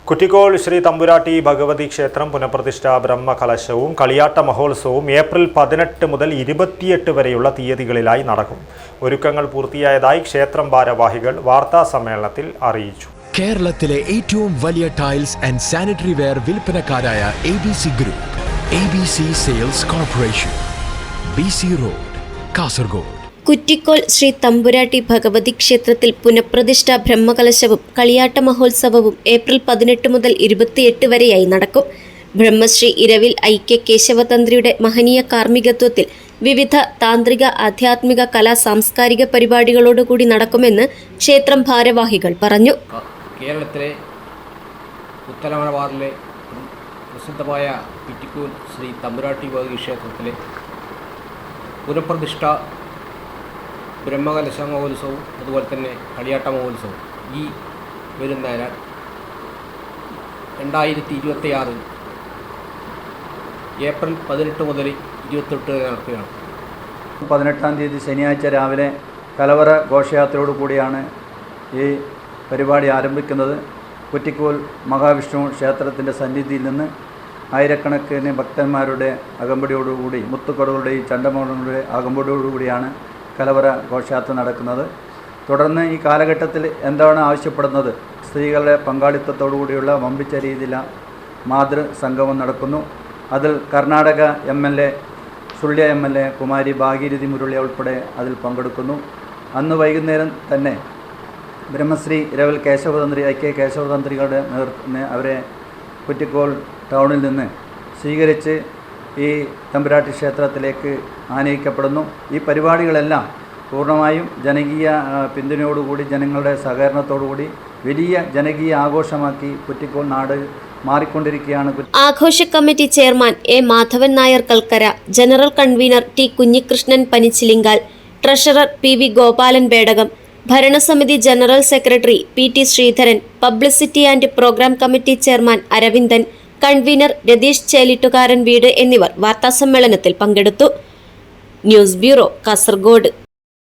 കുറ്റിക്കോൾ ശ്രീ തമ്പുരാട്ടി ഭഗവതി ക്ഷേത്രം പുനഃപ്രതിഷ്ഠ ബ്രഹ്മകലശവും കളിയാട്ട മഹോത്സവവും ഏപ്രിൽ 18 മുതൽ 28 വരെയുള്ള തീയതികളിലായി നടക്കും. ഒരുക്കങ്ങൾ പൂർത്തിയായതായി ക്ഷേത്രം ഭാരവാഹികൾ വാർത്താ സമ്മേളനത്തിൽ അറിയിച്ചു. കേരളത്തിലെ ഏറ്റവും വലിയ ടൈൽസ് ആൻഡ് സാനിറ്ററി വെയർ വിൽപ്പനക്കാരായ ABC group, ABC sales corporation, BC road, Kasaragod. Kuttikol Shri Thampuratti Bhagavathi ക്ഷേത്രത്തിൽ പുനഃപ്രതിഷ്ഠ ബ്രഹ്മകലശവും കളിയാട്ട മഹോത്സവവും ഏപ്രിൽ 18 മുതൽ 28 വരെയായി നടക്കും. ബ്രഹ്മശ്രീ ഇരവിൽ ഐക്യ കേശവതന്ത്രിയുടെ മഹനീയ കാർമ്മികത്വത്തിൽ വിവിധ താന്ത്രിക, ആധ്യാത്മിക, കലാ സാംസ്കാരിക പരിപാടികളോടുകൂടി നടക്കുമെന്ന് ക്ഷേത്രം ഭാരവാഹികൾ പറഞ്ഞു. കേരളത്തിലെ ഉത്തരമലബാറിലെ പ്രസിദ്ധമായ കുറ്റിക്കോൾ ശ്രീ തമ്പുരാട്ടി ഭഗവതി ക്ഷേത്രത്തിലെ പുനഃപ്രതിഷ്ഠ ബ്രഹ്മകലശ മഹോത്സവവും അതുപോലെ തന്നെ കളിയാട്ട മഹോത്സവവും ഈ വരുന്ന 2026 ഏപ്രിൽ 18 മുതൽ 28 വരെ നടക്കുകയാണ്. 18-ാം തീയതി ശനിയാഴ്ച രാവിലെ കലവറ ഘോഷയാത്രയോടു കൂടിയാണ് ഈ പരിപാടി ആരംഭിക്കുന്നത്. കുറ്റിക്കോൽ മഹാവിഷ്ണു ക്ഷേത്രത്തിൻ്റെ സന്നിധിയിൽ നിന്ന് ആയിരക്കണക്കിന് ഭക്തന്മാരുടെ അകമ്പടിയോടുകൂടി, മുത്തുക്കടകളുടെയും ചണ്ടമോളങ്ങളുടെ അകമ്പടിയോടുകൂടിയാണ് കലവറ ഘോഷയാത്ര നടക്കുന്നത്. തുടർന്ന് ഈ കാലഘട്ടത്തിൽ എന്താണ് ആവശ്യപ്പെടുന്നത്, സ്ത്രീകളുടെ പങ്കാളിത്തത്തോടുകൂടിയുള്ള വമ്പിച്ച രീതിയിലുള്ള മാതൃസംഗമം നടക്കുന്നു. അതിൽ കർണാടക MLA, സുള്ളിയ MLA കുമാരി ഭാഗീരഥി മുരളി ഉൾപ്പെടെ അതിൽ പങ്കെടുക്കുന്നു. അന്ന് വൈകുന്നേരം തന്നെ ബ്രഹ്മശ്രീ ഇരവിൽ കേശവതന്ത്രി, ഐക്യ കേശവതന്ത്രികളുടെ നേതൃത്വത്തിന് അവരെ കുറ്റിക്കോൾ ടൗണിൽ നിന്ന് സ്വീകരിച്ച് ഈ തമ്പുരാട്ടി ക്ഷേത്രത്തിലേക്ക് ആനയിക്കപ്പെടുന്നു. ഈ പരിപാടികളെല്ലാം പൂർണ്ണമായും ജനകീയ പിന്തുണയോടുകൂടി, ജനങ്ങളുടെ സഹകരണത്തോടുകൂടി വലിയ ജനകീയ ആഘോഷമാക്കി കുറ്റിക്കോൾ നാട് മാറിക്കൊണ്ടിരിക്കുകയാണ്. ആഘോഷ committee chairman A. Madhavan Nair Kalkara, general convener T. Kunhikrishnan Panichilinkal, treasurer PV Gopalan Bedakam, ഭരണസമിതി general secretary PT Sreedharan, publicity and programme committee chairman Aravindan, convener Ratheesh Chelittukaran വീട് എന്നിവർ വാർത്താസമ്മേളനത്തിൽ പങ്കെടുത്തു. News bureau, Kasaragod.